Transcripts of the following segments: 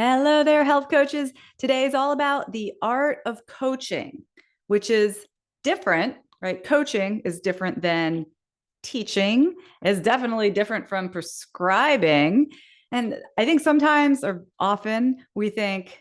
Hello there, health coaches. Today is all about the art of coaching, which is different, right? Coaching is different than teaching, is definitely different from prescribing. And I think sometimes or often we think,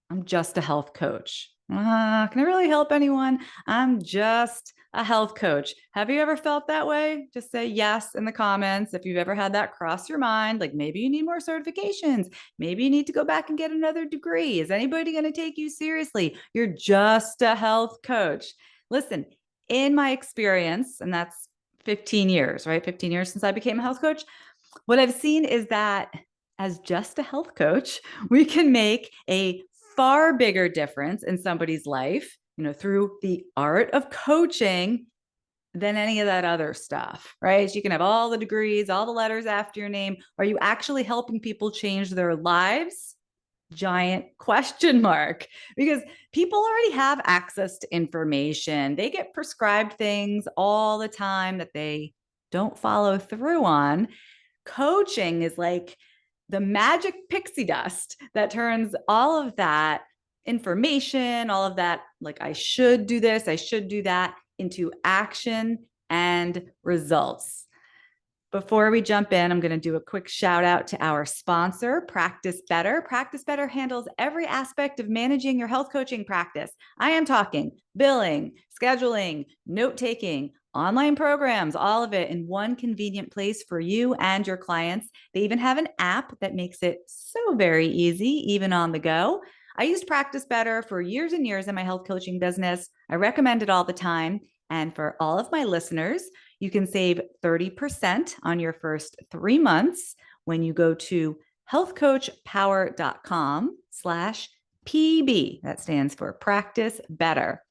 I'm just a health coach. Can I really help anyone? I'm just a health coach. Have you ever felt that way? Just say yes in the comments if you've ever had that cross your mind. Like maybe you need more certifications. Maybe you need to go back and get another degree. Is anybody going to take you seriously? You're just a health coach. Listen, in my experience, and that's 15 years, right? 15 years since I became a health coach. What I've seen is that as just a health coach, we can make a far bigger difference in somebody's life, through the art of coaching than any of that other stuff, right? So you can have all the degrees, all the letters after your name. Are you actually helping people change their lives? Giant question mark, because people already have access to information. They get prescribed things all the time that they don't follow through on. Coaching is like the magic pixie dust that turns all of that information, all of that, like, I should do this, I should do that, into action and results. Before we jump in, I'm going to do a quick shout out to our sponsor, Practice Better. Practice Better handles every aspect of managing your health coaching practice. I am talking billing, scheduling, note taking, online programs, all of it in one convenient place for you and your clients. They even have an app that makes it so very easy, even on the go. I used Practice Better for years and years in my health coaching business. I recommend it all the time. And for all of my listeners, you can save 30% on your first 3 months when you go to healthcoachpower.com/PB. That stands for Practice Better.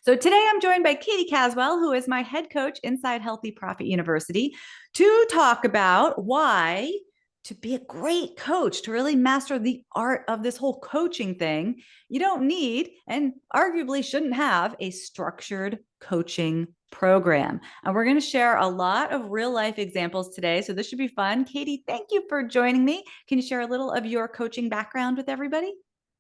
So today I'm joined by Katie Caswell, who is my head coach inside Healthy Profit University, to talk about why to be a great coach, to really master the art of this whole coaching thing, you don't need and arguably shouldn't have a structured coaching program. And we're going to share a lot of real life examples today. So this should be fun. Katie, thank you for joining me. Can you share a little of your coaching background with everybody?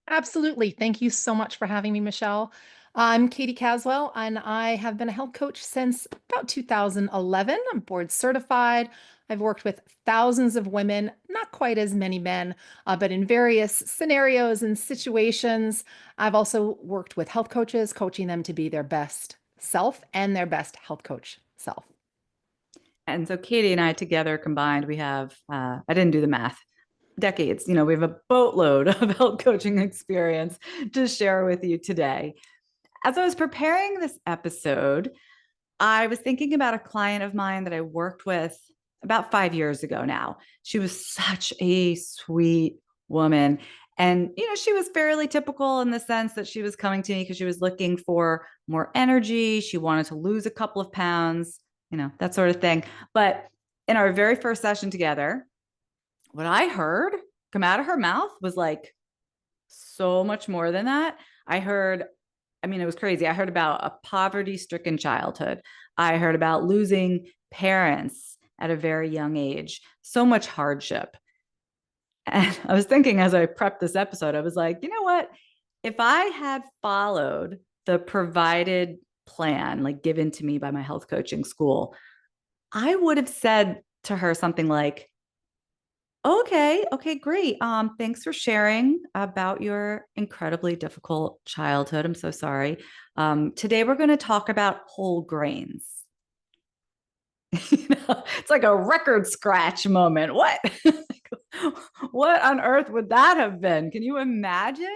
Absolutely. Thank you so much for having me, Michelle. I'm Katie Caswell, and I have been a health coach since about 2011. I'm board certified. I've worked with thousands of women, not quite as many men, but in various scenarios and situations. I've also worked with health coaches, coaching them to be their best self and their best health coach self. And so Katie and I together combined, we have, I didn't do the math, decades. We have a boatload of health coaching experience to share with you today. As I was preparing this episode, I was thinking about a client of mine that I worked with about 5 years ago now. She was such a sweet woman. And, she was fairly typical in the sense that she was coming to me because she was looking for more energy. She wanted to lose a couple of pounds, that sort of thing. But in our very first session together, what I heard come out of her mouth was like so much more than that. It was crazy. I heard about a poverty stricken childhood. I heard about losing parents at a very young age, so much hardship. And I was thinking as I prepped this episode, I was like, you know what? If I had followed the provided plan, like given to me by my health coaching school, I would have said to her something like, okay, great. Thanks for sharing about your incredibly difficult childhood. I'm so sorry. Today we're going to talk about whole grains. It's like a record scratch moment. What? What on earth would that have been? Can you imagine?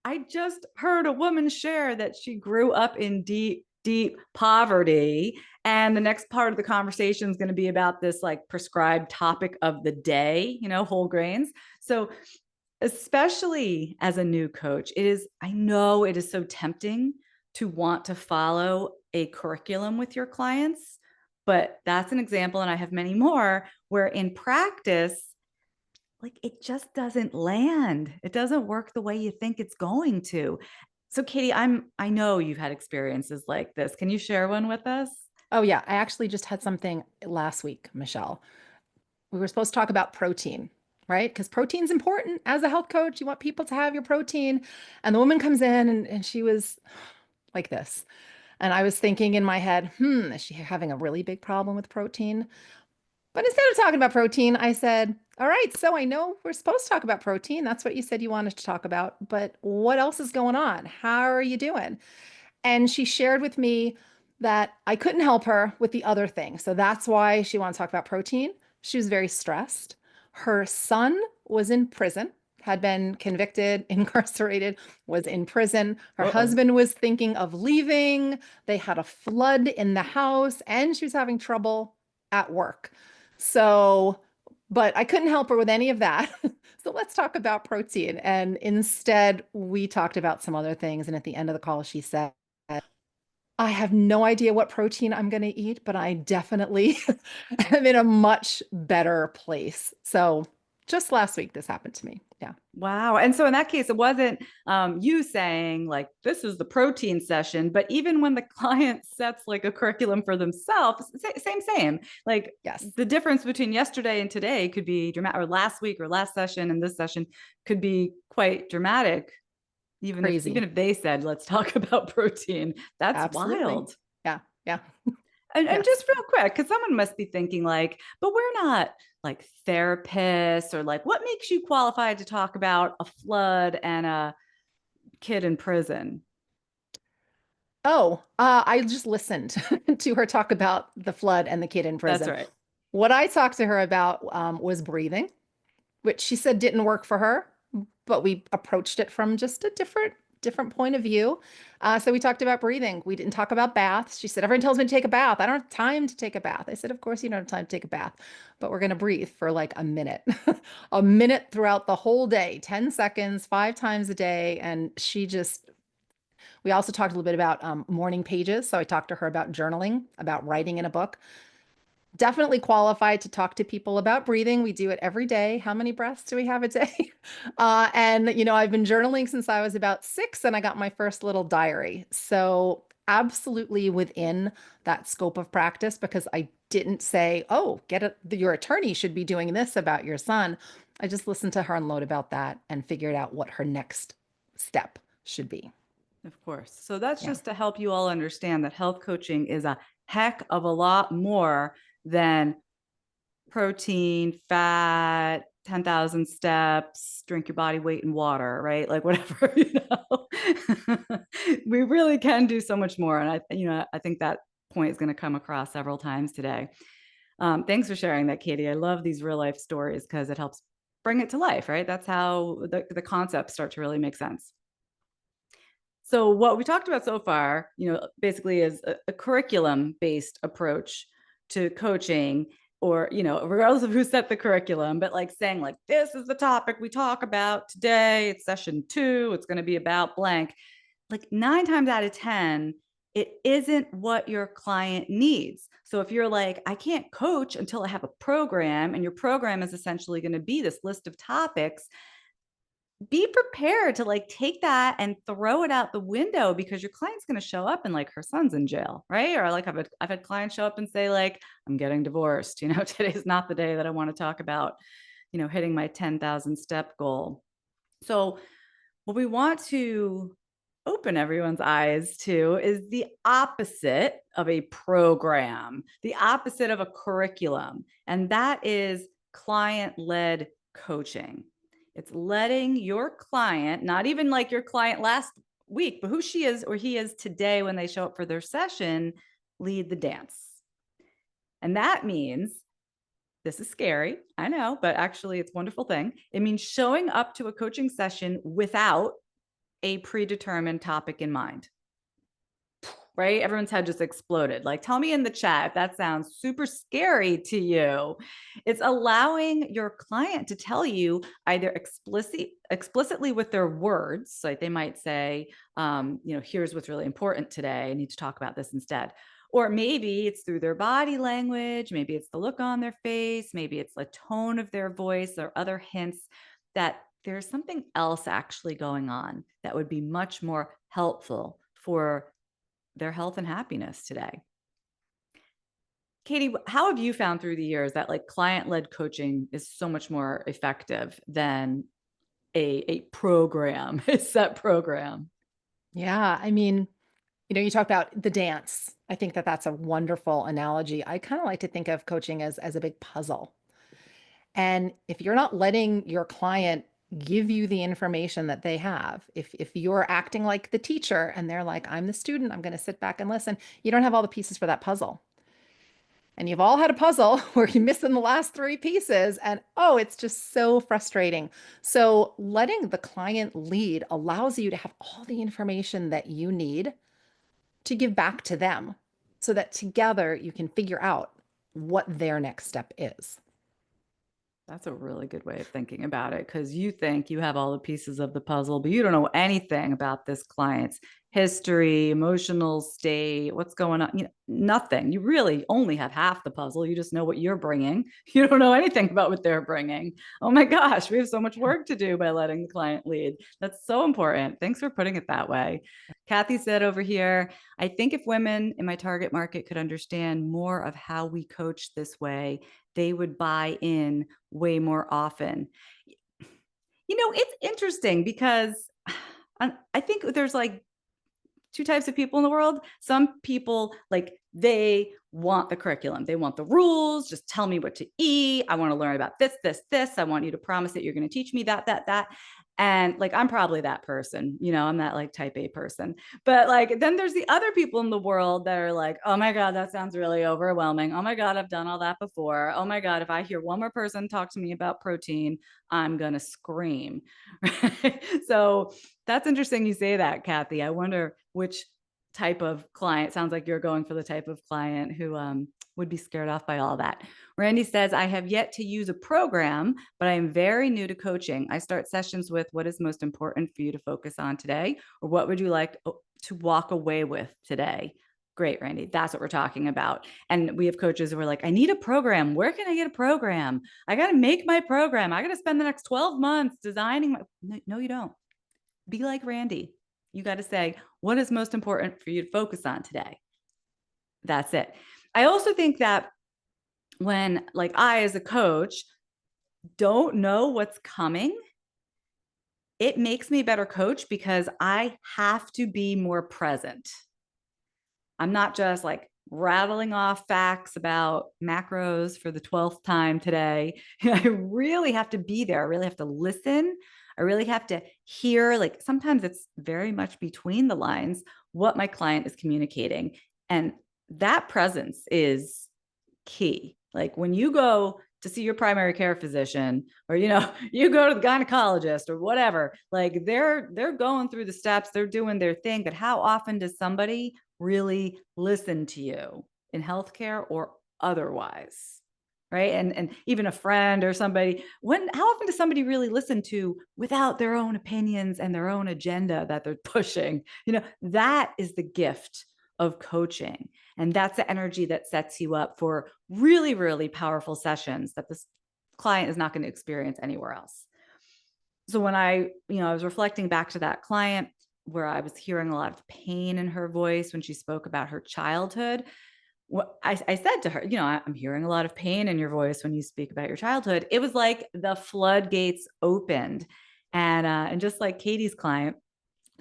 I just heard a woman share that she grew up in deep, deep poverty. And the next part of the conversation is going to be about this like prescribed topic of the day, whole grains. So, especially as a new coach, I know it is so tempting to want to follow a curriculum with your clients, but that's an example. And I have many more where in practice, like it just doesn't land. It doesn't work the way you think it's going to. So Katie, I know you've had experiences like this. Can you share one with us? Oh, yeah. I actually just had something last week, Michelle. We were supposed to talk about protein. right? Because protein's important as a health coach. You want people to have your protein. And the woman comes in and she was like this. And I was thinking in my head, is she having a really big problem with protein? But instead of talking about protein, I said, all right, so I know we're supposed to talk about protein. That's what you said you wanted to talk about. But what else is going on? How are you doing? And she shared with me that I couldn't help her with the other thing. So that's why she wanted to talk about protein. She was very stressed. Her son was in prison, had been convicted, incarcerated, was in prison. Her Uh-oh. husband was thinking of leaving. They had a flood in the house, and she was having trouble at work. So, but I couldn't help her with any of that. So let's talk about protein. And instead, we talked about some other things. And at the end of the call, she said, I have no idea what protein I'm going to eat, but I definitely am in a much better place. So just last week, this happened to me. Yeah. Wow. And so in that case, it wasn't you saying like, this is the protein session, but even when the client sets like a curriculum for themselves, same, like Yes. the difference between yesterday and today could be dramatic, or last week or last session and this session could be quite dramatic. Even Crazy. if they said, let's talk about protein, that's Absolutely. wild. Yeah. Yeah. And Yes. just real quick, because someone must be thinking like, but we're not like therapists, or like, what makes you qualified to talk about a flood and a kid in prison? Oh, I just listened to her talk about the flood and the kid in That's prison. right. What I talked to her about was breathing, which she said didn't work for her, but we approached it from just a different point of view. So we talked about breathing. We didn't talk about baths. She said, everyone tells me to take a bath. I don't have time to take a bath. I said, of course you don't have time to take a bath, but we're going to breathe for like a minute, a minute throughout the whole day, 10 seconds, 5 times a day. And we also talked a little bit about morning pages. So I talked to her about journaling, about writing in a book. Definitely qualified to talk to people about breathing. We do it every day. How many breaths do we have a day? And, I've been journaling since I was about 6 and I got my first little diary. So, absolutely within that scope of practice because I didn't say, oh, your attorney should be doing this about your son. I just listened to her unload about that and figured out what her next step should be. Of course. So that's Yeah. just to help you all understand that health coaching is a heck of a lot more than protein, fat, 10,000 steps, drink your body weight in water, right? Like whatever, we really can do so much more. And I think that point is going to come across several times today. Thanks for sharing that, Katie. I love these real life stories because it helps bring it to life, right? That's how the concepts start to really make sense. So what we talked about so far, basically is a curriculum-based approach to coaching, or, regardless of who set the curriculum, but like saying like, this is the topic we talk about today. It's session 2. It's going to be about blank. Like 9 times out of 10, it isn't what your client needs. So if you're like, I can't coach until I have a program, and your program is essentially going to be this list of topics, be prepared to like take that and throw it out the window, because your client's going to show up and like her son's in jail, right? Or like I've had clients show up and say like, I'm getting divorced, today's not the day that I want to talk about, hitting my 10,000 step goal. So what we want to open everyone's eyes to is the opposite of a program, the opposite of a curriculum, and that is client-led coaching. It's letting your client, not even like your client last week, but who she is or he is today when they show up for their session, lead the dance. And that means, this is scary, I know, but actually it's a wonderful thing. It means showing up to a coaching session without a predetermined topic in mind. Right? Everyone's head just exploded. Like, tell me in the chat if that sounds super scary to you. It's allowing your client to tell you either explicitly with their words, like they might say, here's what's really important today. I need to talk about this instead. Or maybe it's through their body language. Maybe it's the look on their face. Maybe it's the tone of their voice or other hints that there's something else actually going on that would be much more helpful for their health and happiness today. Katie, how have you found through the years that like client-led coaching is so much more effective than a program, a set program? Yeah, I mean, you talk about the dance. I think that that's a wonderful analogy. I kind of like to think of coaching as a big puzzle. And if you're not letting your client give you the information that they have, if you're acting like the teacher and they're like, I'm the student, I'm going to sit back and listen, you don't have all the pieces for that puzzle. And you've all had a puzzle where you're missing the last three pieces, and oh, it's just so frustrating. So, letting the client lead allows you to have all the information that you need to give back to them so that together you can figure out what their next step is. That's a really good way of thinking about it because you think you have all the pieces of the puzzle, but you don't know anything about this client's history, emotional state, what's going on, nothing. You really only have half the puzzle. You just know what you're bringing. You don't know anything about what they're bringing. Oh my gosh, we have so much work to do by letting the client lead. That's so important. Thanks for putting it that way. Kathy said over here, I think if women in my target market could understand more of how we coach this way, they would buy in way more often. It's interesting because I think there's like two types of people in the world. Some people like they want the curriculum. They want the rules. Just tell me what to eat. I want to learn about this, this, this. I want you to promise that you're going to teach me that, that, that. And like, I'm probably that person, I'm that like type A person. But like, then there's the other people in the world that are like, oh my God, that sounds really overwhelming. Oh my God, I've done all that before. Oh my God, if I hear one more person talk to me about protein, I'm going to scream. So that's interesting you say that, Kathy. I wonder which type of client. Sounds like you're going for the type of client who would be scared off by all that. Randy says, I have yet to use a program, but I am very new to coaching. I start sessions with what is most important for you to focus on today, or what would you like to walk away with today? Great, Randy. That's what we're talking about. And we have coaches who are like, I need a program. Where can I get a program? I got to make my program. I got to spend the next 12 months designing my. No, you don't. Be like Randy. You got to say, what is most important for you to focus on today? That's it. I also think that when, like, I, as a coach, don't know what's coming, it makes me a better coach because I have to be more present. I'm not just like rattling off facts about macros for the 12th time today. I really have to be there. I really have to listen. I really have to hear, like sometimes it's very much between the lines, what my client is communicating. And that presence is key. Like when you go to see your primary care physician or you go to the gynecologist or whatever, like they're going through the steps, they're doing their thing, but how often does somebody really listen to you in healthcare or otherwise? Right. And even a friend or somebody, how often does somebody really listen to without their own opinions and their own agenda that they're pushing? That is the gift of coaching. And that's the energy that sets you up for really, really powerful sessions that this client is not going to experience anywhere else. So when I was reflecting back to that client where I was hearing a lot of pain in her voice when she spoke about her childhood, I said to her, I'm hearing a lot of pain in your voice when you speak about your childhood. It was like the floodgates opened. And just like Katie's client,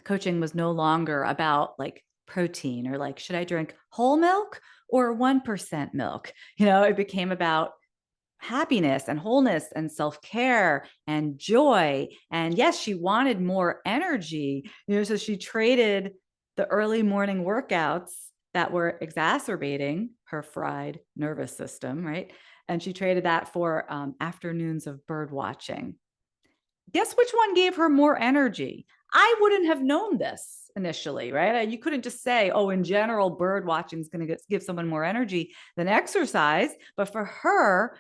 coaching was no longer about like protein or like, should I drink whole milk or 1% milk? It became about happiness and wholeness and self-care and joy. And yes, she wanted more energy, so she traded the early morning workouts that were exacerbating her fried nervous system, right? And she traded that for afternoons of bird watching. Guess which one gave her more energy? I wouldn't have known this initially, right? You couldn't just say, oh, in general, bird watching is going to give someone more energy than exercise. But for her,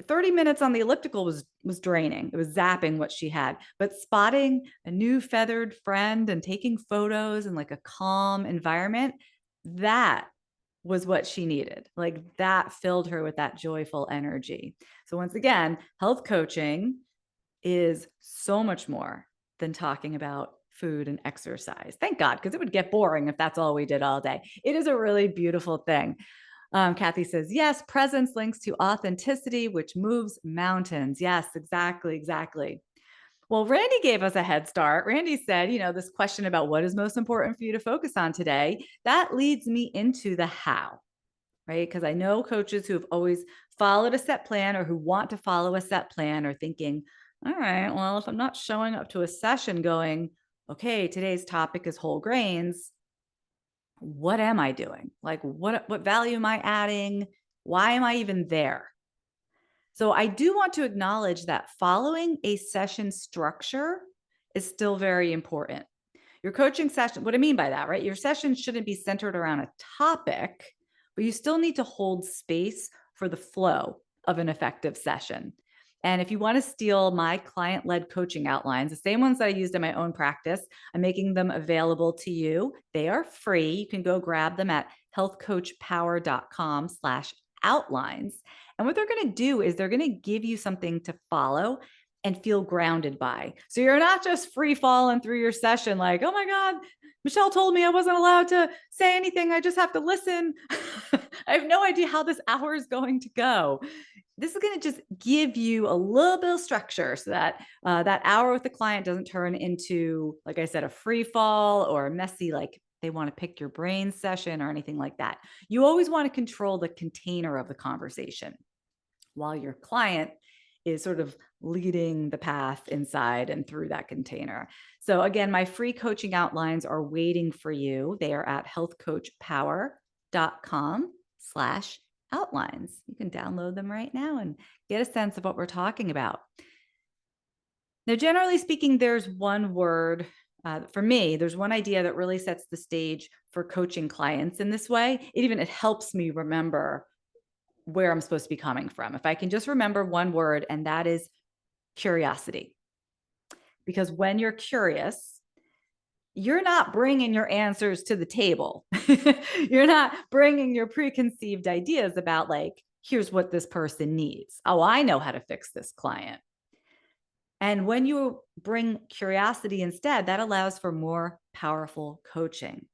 30 minutes on the elliptical was draining. It was zapping what she had. But spotting a new feathered friend and taking photos in like a calm environment, that was what she needed. Like that filled her with that joyful energy. So once again, health coaching is so much more than talking about food and exercise. Thank God, because it would get boring if that's all we did all day. It is a really beautiful thing. Kathy says, yes, presence links to authenticity, which moves mountains. Yes, exactly, exactly. Well, Randy gave us a head start. Randy said, this question about what is most important for you to focus on today, that leads me into the how, right? Because I know coaches who have always followed a set plan or who want to follow a set plan are thinking, all right, well, if I'm not showing up to a session going, okay, today's topic is whole grains, what am I doing? Like, what value am I adding? Why am I even there? So I do want to acknowledge that following a session structure is still very important. Your coaching session, what I mean by that, right? Your session shouldn't be centered around a topic, but you still need to hold space for the flow of an effective session. And if you want to steal my client led coaching outlines, the same ones that I used in my own practice, I'm making them available to you. They are free. You can go grab them at healthcoachpower.com/outlines. And what they're going to do is they're going to give you something to follow and feel grounded by. So you're not just free falling through your session like, oh my God, Michelle told me I wasn't allowed to say anything. I just have to listen. I have no idea how this hour is going to go. This is going to just give you a little bit of structure so that that hour with the client doesn't turn into, like I said, a free fall or a messy, like they want to pick your brain session or anything like that. You always want to control the container of the conversation while your client is sort of leading the path inside and through that container. So again, my free coaching outlines are waiting for you. They are at healthcoachpower.com/outlines. You can download them right now and get a sense of what we're talking about. Now, generally speaking, there's one word for me, there's one idea that really sets the stage for coaching clients in this way. It helps me remember where I'm supposed to be coming from. If I can just remember one word, and that is curiosity. Because when you're curious, you're not bringing your answers to the table. You're not bringing your preconceived ideas about, like, here's what this person needs. Oh, I know how to fix this client. And when you bring curiosity instead, that allows for more powerful coaching.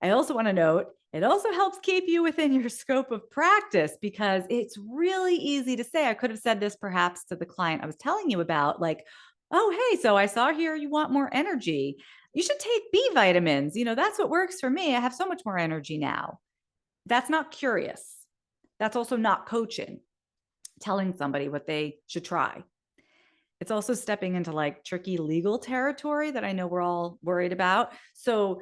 I also want to note, it also helps keep you within your scope of practice because it's really easy to say. I could have said this perhaps to the client I was telling you about, like, oh, hey, so I saw here you want more energy. You should take B vitamins. That's what works for me. I have so much more energy now. That's not curious. That's also not coaching, telling somebody what they should try. It's also stepping into like tricky legal territory that I know we're all worried about. So,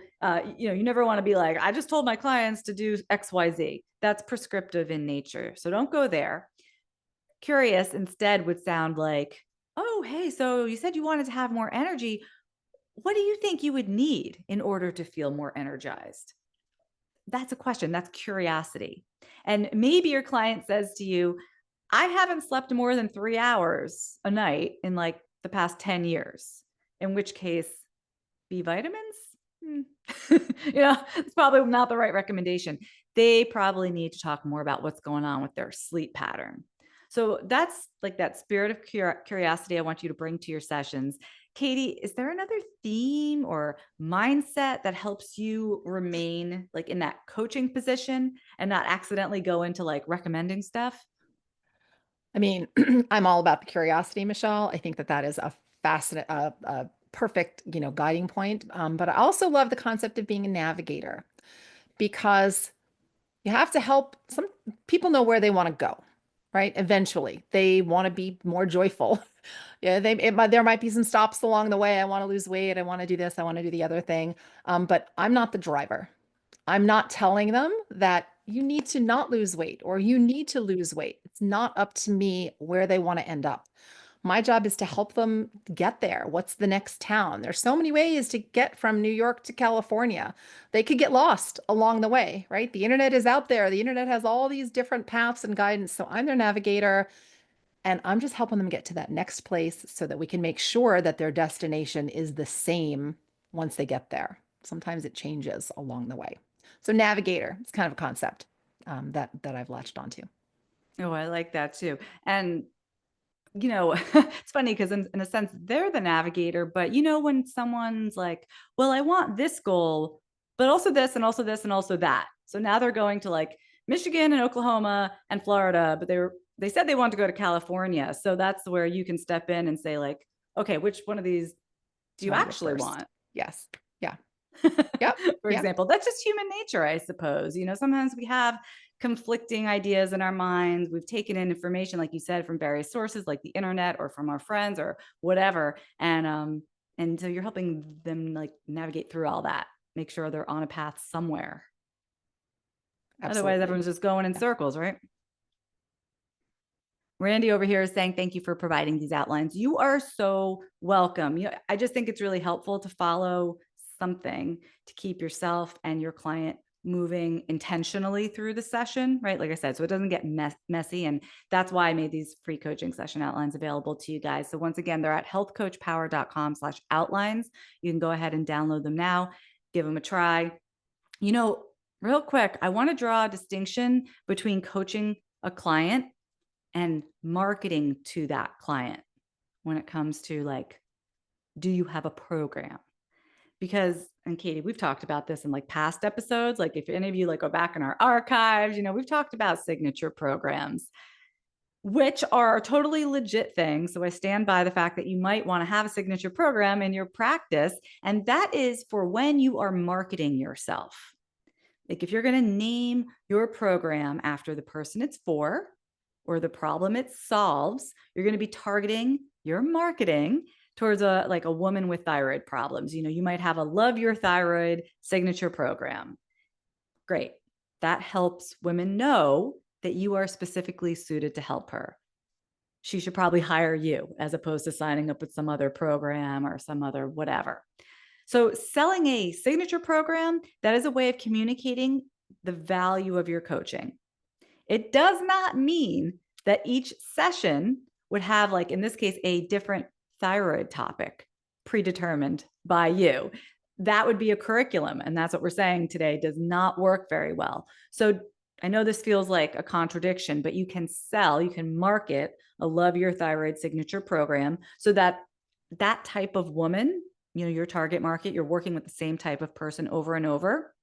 you never want to be like, I just told my clients to do XYZ. That's prescriptive in nature. So don't go there. Curious instead would sound like, oh, hey, so you said you wanted to have more energy. What do you think you would need in order to feel more energized? That's a question. That's curiosity. And maybe your client says to you, I haven't slept more than 3 hours a night in like the past 10 years, in which case, B vitamins? It's probably not the right recommendation. They probably need to talk more about what's going on with their sleep pattern. So that's like that spirit of curiosity I want you to bring to your sessions. Katie, is there another theme or mindset that helps you remain like in that coaching position and not accidentally go into like recommending stuff? I mean, I'm all about the curiosity, Michelle. I think that that is a fascinating, perfect, guiding point. But I also love the concept of being a navigator because you have to help some people know where they want to go, right? Eventually, they want to be more joyful. Yeah, there might be some stops along the way. I want to lose weight. I want to do this. I want to do the other thing. But I'm not the driver. I'm not telling them that you need to not lose weight or you need to lose weight. It's not up to me where they want to end up. My job is to help them get there. What's the next town? There's so many ways to get from New York to California. They could get lost along the way, right? The internet is out there. The internet has all these different paths and guidance. So I'm their navigator and I'm just helping them get to that next place so that we can make sure that their destination is the same once they get there. Sometimes it changes along the way. So navigator, it's kind of a concept that I've latched onto. Oh, I like that too. And it's funny because in a sense, they're the navigator, but when someone's like, well, I want this goal, but also this and also this and also that. So now they're going to like Michigan and Oklahoma and Florida, but they said they wanted to go to California. So that's where you can step in and say like, okay, which one of these do you Want to go actually first? want? Yes. Yeah. Yep. For Yep. example, that's just human nature, I suppose. Sometimes we have conflicting ideas in our minds. We've taken in information, like you said, from various sources like the internet or from our friends or whatever. And so you're helping them like navigate through all that, make sure they're on a path somewhere. Otherwise, Absolutely. everyone's just going in Yeah. circles, right? Randy over here is saying, thank you for providing these outlines. You are so welcome. I just think it's really helpful to follow something to keep yourself and your client moving intentionally through the session, right? Like I said, so it doesn't get messy. And that's why I made these free coaching session outlines available to you guys. So once again, they're at healthcoachpower.com/outlines. You can go ahead and download them now, give them a try. Real quick, I want to draw a distinction between coaching a client and marketing to that client when it comes to like, do you have a program? Because, and Katie, we've talked about this in like past episodes. Like if any of you like go back in our archives, we've talked about signature programs, which are a totally legit thing. So I stand by the fact that you might want to have a signature program in your practice. And that is for when you are marketing yourself. Like if you're going to name your program after the person it's for or the problem it solves, you're going to be targeting your marketing towards a woman with thyroid problems. You might have a Love Your Thyroid signature program. Great. That helps women know that you are specifically suited to help her. She should probably hire you as opposed to signing up with some other program or some other whatever. So selling a signature program, that is a way of communicating the value of your coaching. It does not mean that each session would have, like in this case, a different thyroid topic predetermined by you. That would be a curriculum. And that's what we're saying today does not work very well. So I know this feels like a contradiction, but you can market a Love Your Thyroid signature program so that that type of woman, your target market, you're working with the same type of person over and over.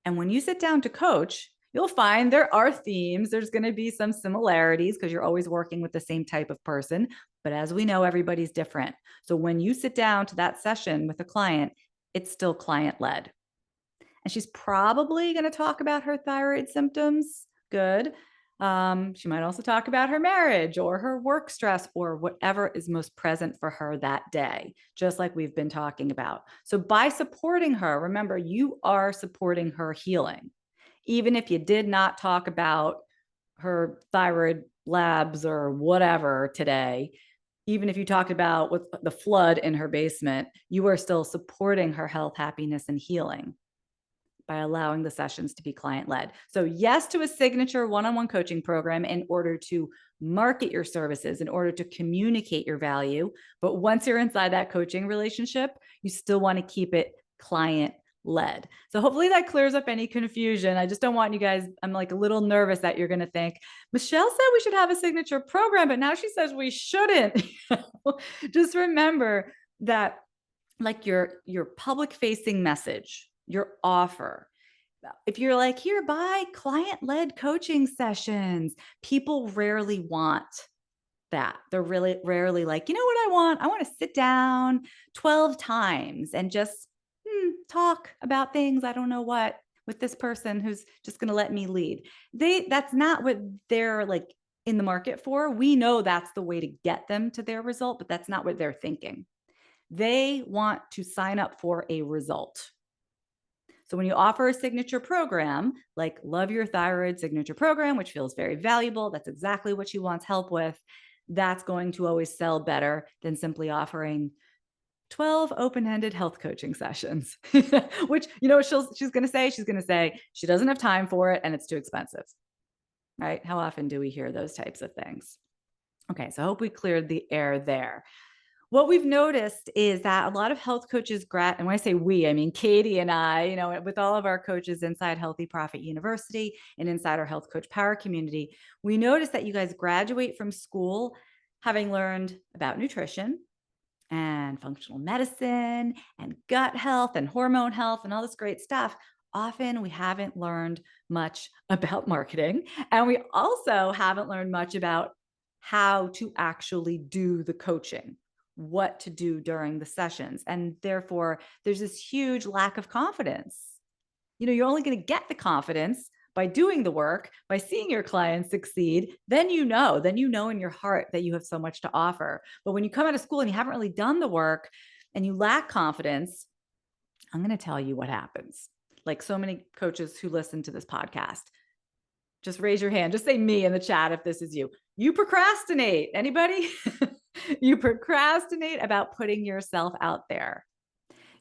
And when you sit down to coach, you'll find there are themes. There's going to be some similarities because you're always working with the same type of person. But as we know, everybody's different. So when you sit down to that session with a client, it's still client led. And she's probably going to talk about her thyroid symptoms. Good. She might also talk about her marriage or her work stress or whatever is most present for her that day, just like we've been talking about. So by supporting her, remember, you are supporting her healing. Even if you did not talk about her thyroid labs or whatever today, even if you talked about with the flood in her basement, you are still supporting her health, happiness, and healing by allowing the sessions to be client-led. So yes to a signature one-on-one coaching program in order to market your services, in order to communicate your value. But once you're inside that coaching relationship, you still want to keep it client-led. So hopefully that clears up any confusion. I just don't want you guys, I'm like a little nervous that you're going to think, Michelle said we should have a signature program, but now she says we shouldn't. Just remember that like your public facing message, your offer. If you're like, here, buy client-led coaching sessions, people rarely want that. They're really rarely like, you know what I want? I want to sit down 12 times and just talk about things. I don't know what with this person who's just going to let me lead. That's not what they're like in the market for. We know that's the way to get them to their result, but that's not what they're thinking. They want to sign up for a result. So when you offer a signature program, like Love Your Thyroid signature program, which feels very valuable, that's exactly what she wants help with, that's going to always sell better than simply offering 12 open-ended health coaching sessions, which, she's going to say she doesn't have time for it and it's too expensive, right? How often do we hear those types of things? Okay, so I hope we cleared the air there. What we've noticed is that a lot of health coaches and when I say we, I mean Katie and I, with all of our coaches inside Healthy Profit University and inside our Health Coach Power community, we noticed that you guys graduate from school having learned about nutrition and functional medicine and gut health and hormone health and all this great stuff. often we haven't learned much about marketing, and we also haven't learned much about how to actually do the coaching, what to do during the sessions. And therefore, there's this huge lack of confidence. You're only going to get the confidence by doing the work, by seeing your clients succeed. Then you know in your heart that you have so much to offer. But when you come out of school and you haven't really done the work and you lack confidence, I'm going to tell you what happens. Like so many coaches who listen to this podcast, just raise your hand. Just say me in the chat if this is you. You procrastinate. Anybody? You procrastinate about putting yourself out there.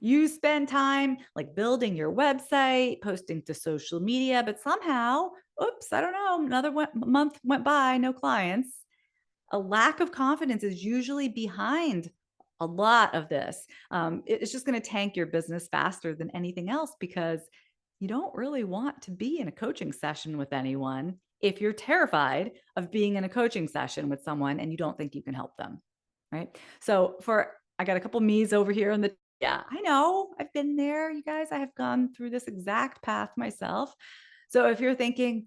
You spend time like building your website, posting to social media, but somehow, oops, I don't know, another month went by, no clients. A lack of confidence is usually behind a lot of this. It's just going to tank your business faster than anything else because you don't really want to be in a coaching session with anyone if you're terrified of being in a coaching session with someone and you don't think you can help them. Right. So I got a couple me's over here in the, yeah, I know I've been there. You guys, I have gone through this exact path myself. So if you're thinking,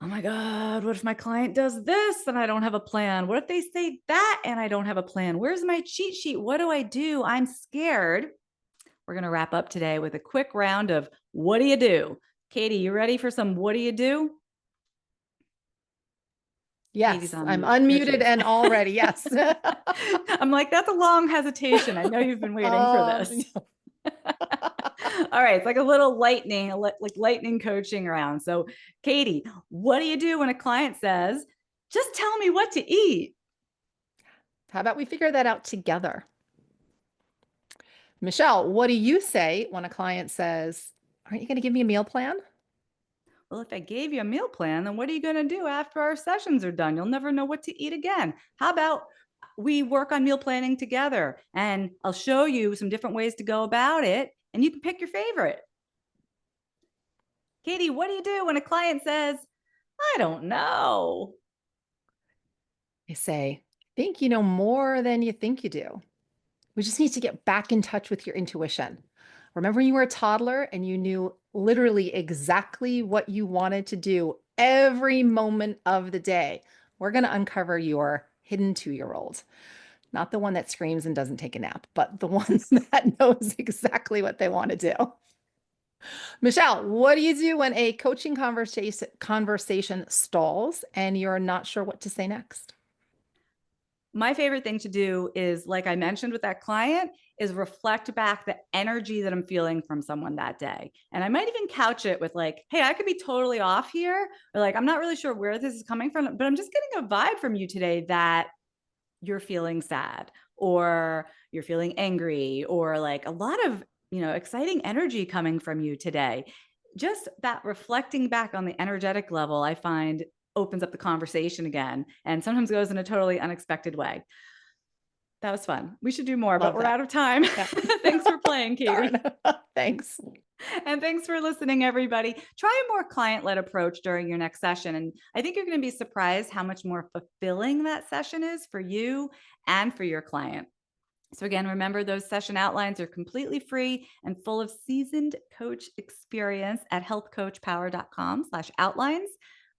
oh my God, what if my client does this and I don't have a plan? What if they say that and I don't have a plan? Where's my cheat sheet? What do I do? I'm scared. We're going to wrap up today with a quick round of what do you do? Katie, you ready for some what do you do? Yes, I'm unmuted and all ready. Yes. I'm like, that's a long hesitation. I know you've been waiting for this. All right. It's like a little lightning, like lightning coaching round. So, Katie, what do you do when a client says, just tell me what to eat? How about we figure that out together? Michelle, what do you say when a client says, aren't you going to give me a meal plan? Well, if I gave you a meal plan, then what are you going to do after our sessions are done? You'll never know what to eat again. How about we work on meal planning together and I'll show you some different ways to go about it and you can pick your favorite. Katie, what do you do when a client says, I don't know? I say, think you know more than you think you do. We just need to get back in touch with your intuition. Remember when you were a toddler and you knew literally exactly what you wanted to do every moment of the day? We're going to uncover your hidden 2-year-old. Not the one that screams and doesn't take a nap, but the one that knows exactly what they want to do. Michelle, what do you do when a coaching conversation stalls and you're not sure what to say next? My favorite thing to do is, like I mentioned with that client, is reflect back the energy that I'm feeling from someone that day. And I might even couch it with like, hey, I could be totally off here, or like, I'm not really sure where this is coming from, but I'm just getting a vibe from you today that you're feeling sad or you're feeling angry or like a lot of, exciting energy coming from you today. Just that reflecting back on the energetic level, I find opens up the conversation again and sometimes goes in a totally unexpected way. That was fun. We should do more, but we're out of time. Yeah. Thanks for playing, Katie. Thanks. And thanks for listening, everybody. Try a more client-led approach during your next session. And I think you're going to be surprised how much more fulfilling that session is for you and for your client. So again, remember those session outlines are completely free and full of seasoned coach experience at healthcoachpower.com/outlines.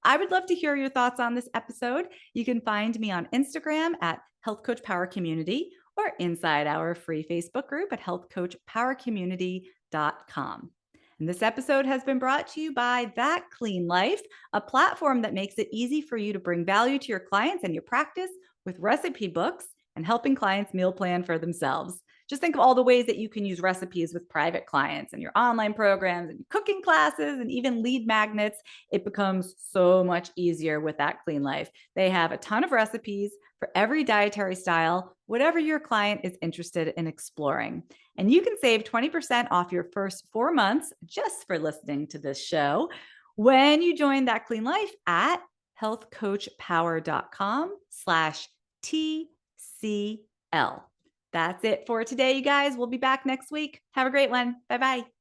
I would love to hear your thoughts on this episode. You can find me on Instagram at Health Coach Power Community or inside our free Facebook group at healthcoachpowercommunity.com. And this episode has been brought to you by That Clean Life, a platform that makes it easy for you to bring value to your clients and your practice with recipe books and helping clients meal plan for themselves. Just think of all the ways that you can use recipes with private clients and your online programs and cooking classes and even lead magnets. It becomes so much easier with That Clean Life. They have a ton of recipes for every dietary style, whatever your client is interested in exploring. And you can save 20% off your first 4 months just for listening to this show when you join That Clean Life at healthcoachpower.com/TCL. That's it for today, you guys. We'll be back next week. Have a great one. Bye-bye.